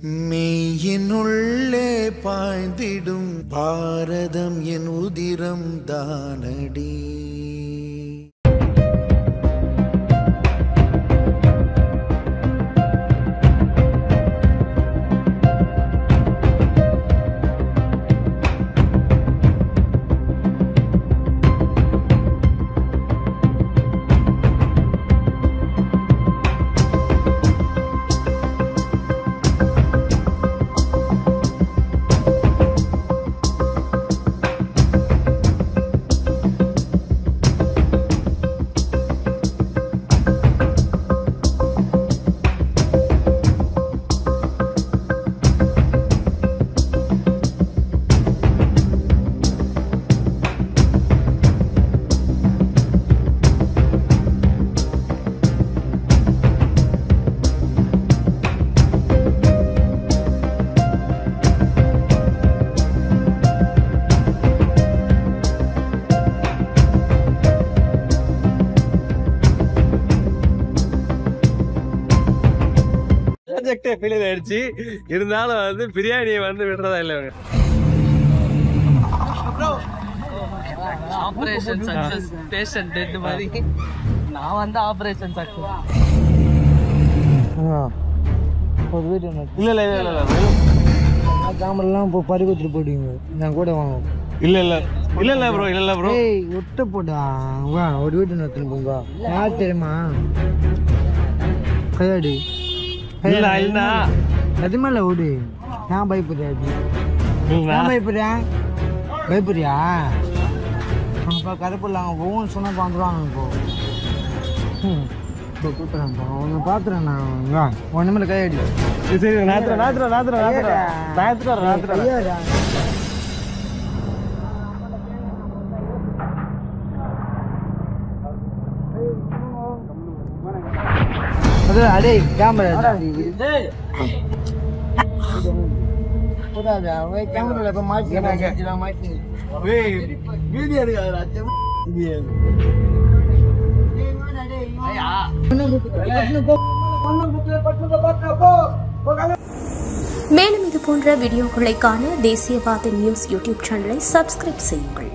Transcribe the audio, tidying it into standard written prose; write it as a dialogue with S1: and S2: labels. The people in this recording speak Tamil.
S1: மெய்யினுள்ளே பாய்ந்திடும் பாரதம் என் உதிரம் தானடி.
S2: இருந்தாலும் வந்து பிரியாணியை வந்து விடுறதா இல்ல.
S3: ஆபரேஷன் சக்சஸ் பேஷண்ட் டெட் மாதிரி நான் வந்து ஆபரேஷன் சக்சஸ்.
S4: ஒரு வீட்டு
S2: இல்ல இல்ல இல்ல
S4: கேமரெல்லாம் இப்போ பறி கொடுத்துட்டு போயிடுவீங்க. நான் கூட வாங்க.
S2: இல்ல இல்ல இல்ல இல்ல ப்ரோ இல்ல ப்ரோ.
S4: ஏய் ஒட்ட போட்டா வா ஒரு வீட்டு நடத்துன்னு போங்க. யார் தெரியுமா கையாடி
S2: இல்ல இல்ல
S4: அது மேல ஓடு. நான் பயப்படுறியா? நான் பயப்படுறேன். பயப்படுறியா? இப்போ கருப்பில்லாங்க போகும் சொன்னா வந்துடுவாங்க. இப்போ கூப்பிட்றேன் உன்னை பார்த்துறேன் நான். ஒன்று மேலே கையாடி.
S2: சரி நாத்துறேன்
S4: அது அடே கேமரா கேமரால இப்போ மாற்றி வீடியோ எடுக்காது.
S5: மேலும் இது போன்ற வீடியோக்களை காண தேசியவாத நியூஸ் யூடியூப் சேனலை சப்ஸ்கிரைப் செய்யுங்கள்.